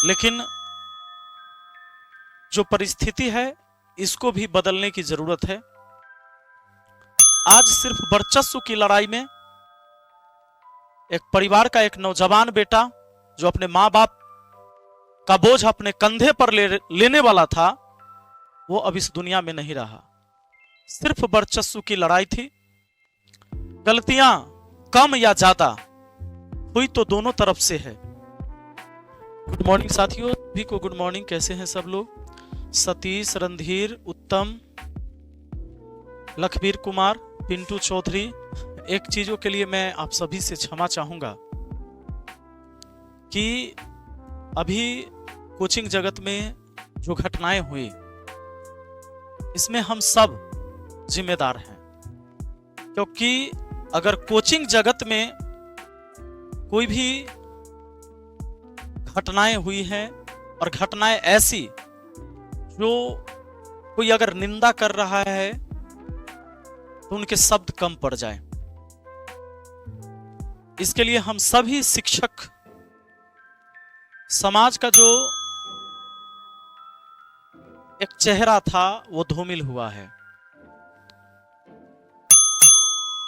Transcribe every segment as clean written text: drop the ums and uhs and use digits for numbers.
लेकिन जो परिस्थिति है इसको भी बदलने की जरूरत है। आज सिर्फ वर्चस्व की लड़ाई में एक परिवार का एक नौजवान बेटा जो अपने माँ बाप का बोझ अपने कंधे पर लेने वाला था, वो अब इस दुनिया में नहीं रहा। सिर्फ वर्चस्व की लड़ाई थी। गलतियां कम या ज्यादा हुई तो दोनों तरफ से है। गुड मॉर्निंग साथियों, सभी को गुड मॉर्निंग। कैसे हैं सब लोग? सतीश, रणधीर, उत्तम, लखबीर कुमार, पिंटू चौधरी। एक चीजों के लिए मैं आप सभी से क्षमा चाहूंगा कि अभी कोचिंग जगत में जो घटनाएं हुई इसमें हम सब जिम्मेदार हैं, क्योंकि अगर कोचिंग जगत में कोई भी घटनाएं हुई हैं और घटनाएं ऐसी जो कोई अगर निंदा कर रहा है तो उनके शब्द कम पड़ जाए, इसके लिए हम सभी शिक्षक समाज का जो एक चेहरा था वो धूमिल हुआ है।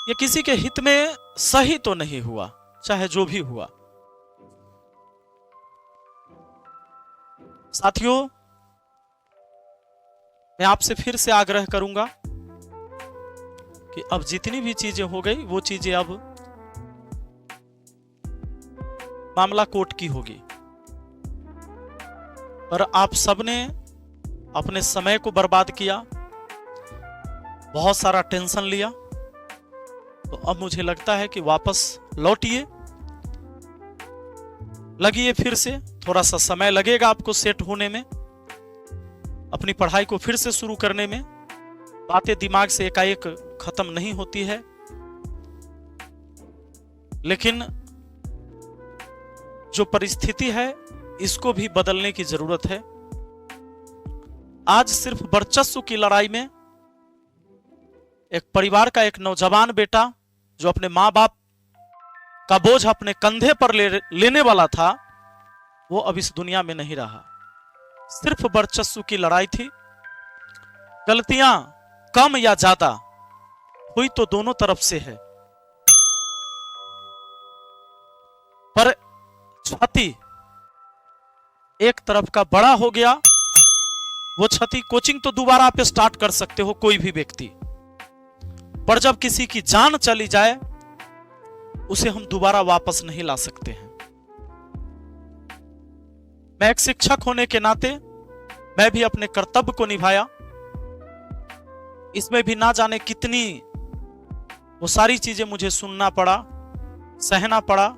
ये किसी के हित में सही तो नहीं हुआ, चाहे जो भी हुआ। साथियों, मैं आपसे फिर से आग्रह करूंगा कि अब जितनी भी चीजें हो गई वो चीजें अब मामला कोर्ट की होगी, और आप सबने अपने समय को बर्बाद किया, बहुत सारा टेंशन लिया, तो अब मुझे लगता है कि वापस लौटिए, लगिए फिर से। थोड़ा सा समय लगेगा आपको सेट होने में, अपनी पढ़ाई को फिर से शुरू करने में। बातें दिमाग से एकाएक खत्म नहीं होती है, लेकिन जो परिस्थिति है इसको भी बदलने की जरूरत है। आज सिर्फ वर्चस्व की लड़ाई में एक परिवार का एक नौजवान बेटा जो अपने माँ बाप का बोझ अपने कंधे पर लेने वाला था, वो अब इस दुनिया में नहीं रहा। सिर्फ वर्चस्व की लड़ाई थी। गलतियां कम या ज्यादा हुई तो दोनों तरफ से है, पर क्षति एक तरफ का बड़ा हो गया। वो क्षति, कोचिंग तो दोबारा आप स्टार्ट कर सकते हो कोई भी व्यक्ति, पर जब किसी की जान चली जाए उसे हम दोबारा वापस नहीं ला सकते हैं। मैं एक शिक्षक होने के नाते मैं भी अपने कर्तव्य को निभाया। इसमें भी ना जाने कितनी वो सारी चीजें मुझे सुनना पड़ा, सहना पड़ा।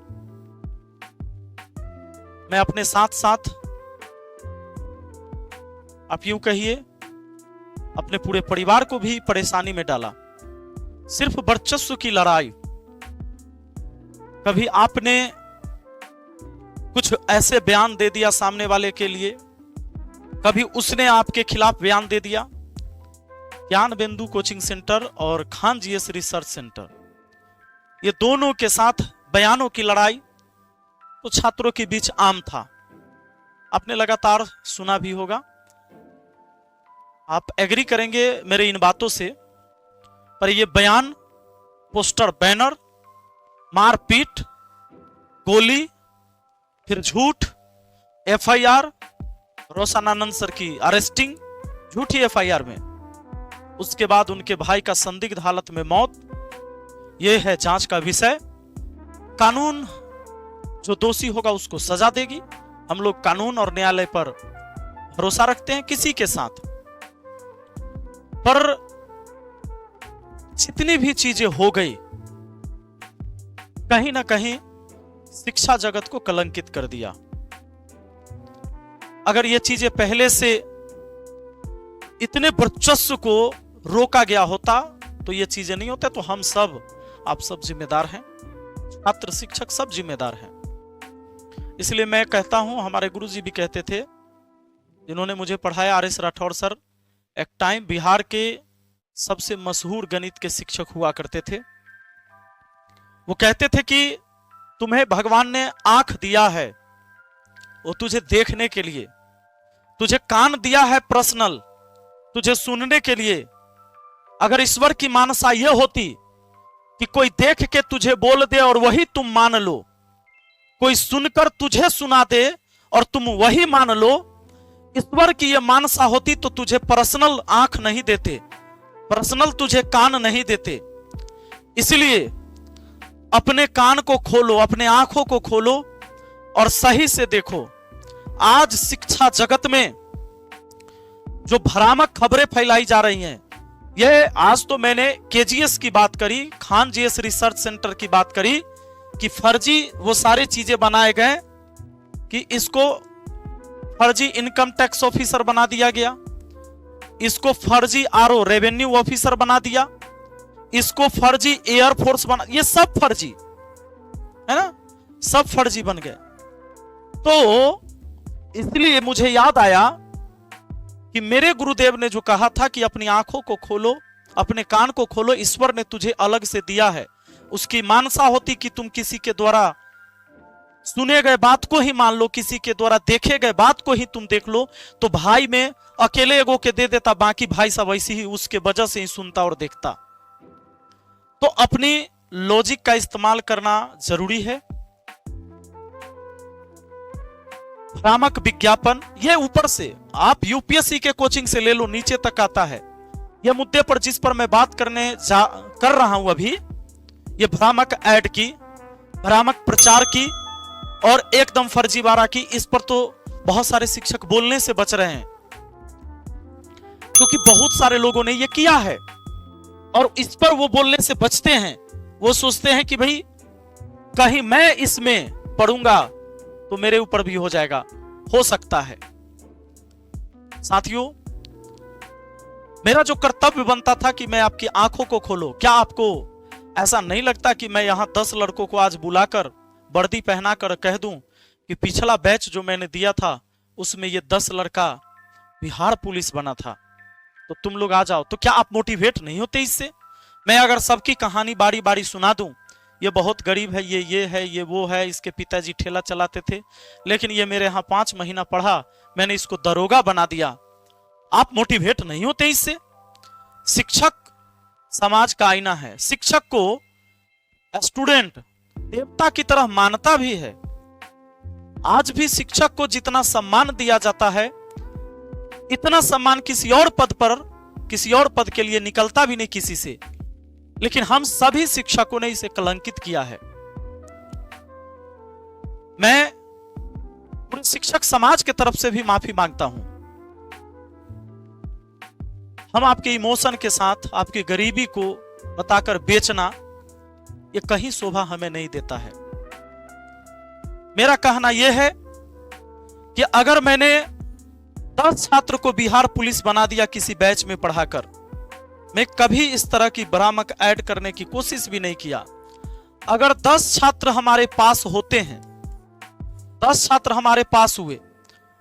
मैं अपने साथ साथ, आप यूं कहिए, अपने पूरे परिवार को भी परेशानी में डाला। सिर्फ वर्चस्व की लड़ाई। कभी आपने कुछ ऐसे बयान दे दिया सामने वाले के लिए, कभी उसने आपके खिलाफ बयान दे दिया। ज्ञान बिंदु कोचिंग सेंटर और खान जीएस रिसर्च सेंटर, ये दोनों के साथ बयानों की लड़ाई तो छात्रों के बीच आम था। आपने लगातार सुना भी होगा, आप एग्री करेंगे मेरे इन बातों से। पर ये बयान, पोस्टर, बैनर, मारपीट, गोली, फिर झूठ, एफआईआर, रोशनानंद सर की अरेस्टिंग झूठी एफआईआर में, उसके बाद उनके भाई का संदिग्ध हालत में मौत, यह है जांच का विषय। कानून जो दोषी होगा उसको सजा देगी। हम लोग कानून और न्यायालय पर भरोसा रखते हैं किसी के साथ। पर जितनी भी चीजें हो गई, कहीं ना कहीं शिक्षा जगत को कलंकित कर दिया। अगर ये चीजें पहले से इतने वर्चस्व को रोका गया होता तो ये चीजें नहीं होता। तो हम सब, आप सब जिम्मेदार हैं, छात्र शिक्षक सब जिम्मेदार हैं। इसलिए मैं कहता हूं, हमारे गुरुजी भी कहते थे, जिन्होंने मुझे पढ़ाया, आर.एस. राठौर सर, एक टाइम बिहार के सबसे मशहूर गणित के शिक्षक हुआ करते थे। वो कहते थे कि तुम्हें भगवान ने आंख दिया है, वो तुझे देखने के लिए, तुझे कान दिया है पर्सनल, तुझे सुनने के लिए। अगर ईश्वर की मानसा यह होती कि कोई देख के तुझे बोल दे और वही तुम मान लो, कोई सुनकर तुझे सुना दे और तुम वही मान लो, ईश्वर की यह मानसा होती तो तुझे पर्सनल आंख नहीं देते, पर्सनल तुझे कान नहीं देते। इसलिए अपने कान को खोलो, अपने आंखों को खोलो और सही से देखो। आज शिक्षा जगत में जो भ्रामक खबरें फैलाई जा रही हैं, यह आज तो मैंने केजीएस की बात करी, खान जीएस रिसर्च सेंटर की बात करी कि फर्जी वो सारे चीजें बनाए गए कि इसको फर्जी इनकम टैक्स ऑफिसर बना दिया गया, इसको फर्जी आरओ रेवेन्यू ऑफिसर बना दिया, इसको फर्जी एयरफोर्स बना, ये सब फर्जी है ना, सब फर्जी बन गए। तो इसलिए मुझे याद आया कि मेरे गुरुदेव ने जो कहा था कि अपनी आंखों को खोलो, अपने कान को खोलो, ईश्वर ने तुझे अलग से दिया है। उसकी मानसा होती कि तुम किसी के द्वारा सुने गए बात को ही मान लो, किसी के द्वारा देखे गए बात को ही तुम देख लो, तो भाई में अकेले एगो के दे देता, बाकी भाई सब ऐसी ही उसके वजह से ही सुनता और देखता। तो अपनी लॉजिक का इस्तेमाल करना जरूरी है। भ्रामक विज्ञापन, ये ऊपर से आप यूपीएससी के कोचिंग से ले लो, नीचे तक आता है। यह मुद्दे पर जिस पर मैं बात कर रहा हूं अभी, ये भ्रामक ऐड की, भ्रामक प्रचार की और एकदम फर्जीवाड़ा की, इस पर तो बहुत सारे शिक्षक बोलने से बच रहे हैं, क्योंकि बहुत सारे लोगों ने ये किया है और इस पर वो बोलने से बचते हैं। वो सोचते हैं कि भाई कहीं मैं इसमें पढ़ूंगा तो मेरे ऊपर भी हो जाएगा, हो सकता है। साथियों, मेरा जो कर्तव्य बनता था कि मैं आपकी आंखों को खोलो। क्या आपको ऐसा नहीं लगता कि मैं यहां 10 लड़कों को आज बुलाकर वर्दी पहनाकर कह दूं कि पिछला बैच जो मैंने दिया था उसमें ये 10 लड़का बिहार पुलिस बना था, तो तुम लोग आ जाओ, तो क्या आप मोटिवेट नहीं होते इससे? मैं अगर सबकी कहानी बारी बारी सुना दूं, ये बहुत गरीब है, ये है, ये वो है, इसके पिताजी ठेला चलाते थे, लेकिन ये मेरे यहाँ 5 महीना पढ़ा, मैंने इसको दरोगा बना दिया, आप मोटिवेट नहीं होते इससे? शिक्षक समाज का आईना है। शिक्षक को स्टूडेंट देवता की तरह मानता भी है। आज भी शिक्षक को जितना सम्मान दिया जाता है, इतना सम्मान किसी और पद पर, किसी और पद के लिए निकलता भी नहीं किसी से। लेकिन हम सभी शिक्षकों ने इसे कलंकित किया है। मैं पूरे शिक्षक समाज के तरफ से भी माफी मांगता हूं। हम आपके इमोशन के साथ आपकी गरीबी को बताकर बेचना, ये कहीं शोभा हमें नहीं देता है। मेरा कहना यह है कि अगर मैंने 10 छात्र को बिहार पुलिस बना दिया किसी बैच में पढ़ाकर, मैं कभी इस तरह की भ्रामक ऐड करने की कोशिश भी नहीं किया। अगर 10 छात्र हमारे पास होते हैं, 10 छात्र हमारे पास हुए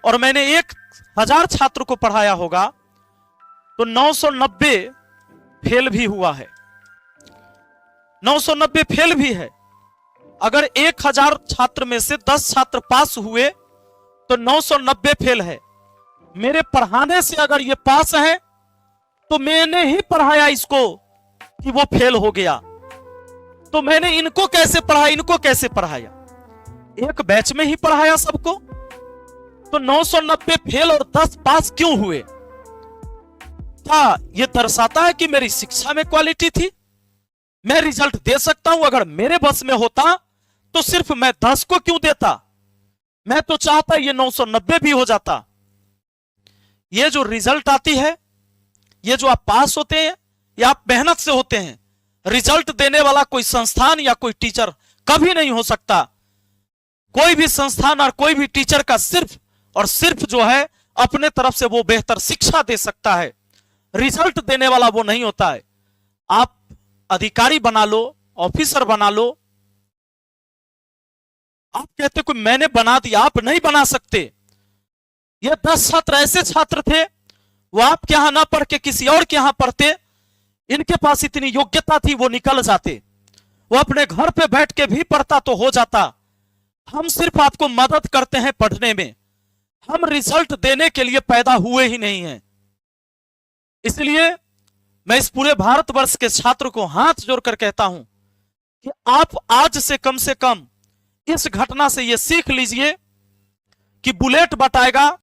और मैंने 1000 छात्र को पढ़ाया होगा, तो 990 फेल भी हुआ है, 990 फेल भी है। अगर 1000 छात्र में से 10 छात्र पास हुए तो 990 फेल है। मेरे पढ़ाने से अगर ये पास है तो मैंने ही पढ़ाया इसको कि वो फेल हो गया, तो मैंने इनको कैसे पढ़ाया, इनको कैसे पढ़ाया? एक बैच में ही पढ़ाया सबको, तो 990 फेल और 10 पास क्यों हुए? क्या ये दर्शाता है कि मेरी शिक्षा में क्वालिटी थी? मैं रिजल्ट दे सकता हूं, अगर मेरे बस में होता तो सिर्फ मैं 10 को क्यों देता? मैं तो चाहता ये 990 भी हो जाता। ये जो रिजल्ट आती है, ये जो आप पास होते हैं, ये आप मेहनत से होते हैं। रिजल्ट देने वाला कोई संस्थान या कोई टीचर कभी नहीं हो सकता। कोई भी संस्थान और कोई भी टीचर का सिर्फ और सिर्फ जो है अपने तरफ से वो बेहतर शिक्षा दे सकता है, रिजल्ट देने वाला वो नहीं होता है। आप अधिकारी बना लो, ऑफिसर बना लो, आप कहते कोई मैंने बना दिया, आप नहीं बना सकते। ये 10 छात्र ऐसे छात्र थे, वो आपके यहां ना पढ़ के किसी और के यहां पढ़ते, इनके पास इतनी योग्यता थी, वो निकल जाते। वो अपने घर पे बैठ के भी पढ़ता तो हो जाता, हम सिर्फ आपको मदद करते हैं पढ़ने में, हम रिजल्ट देने के लिए पैदा हुए ही नहीं हैं। इसलिए मैं इस पूरे भारतवर्ष के छात्र को हाथ जोड़कर कहता हूं कि आप आज से कम इस घटना से यह सीख लीजिए कि बुलेट बटाएगा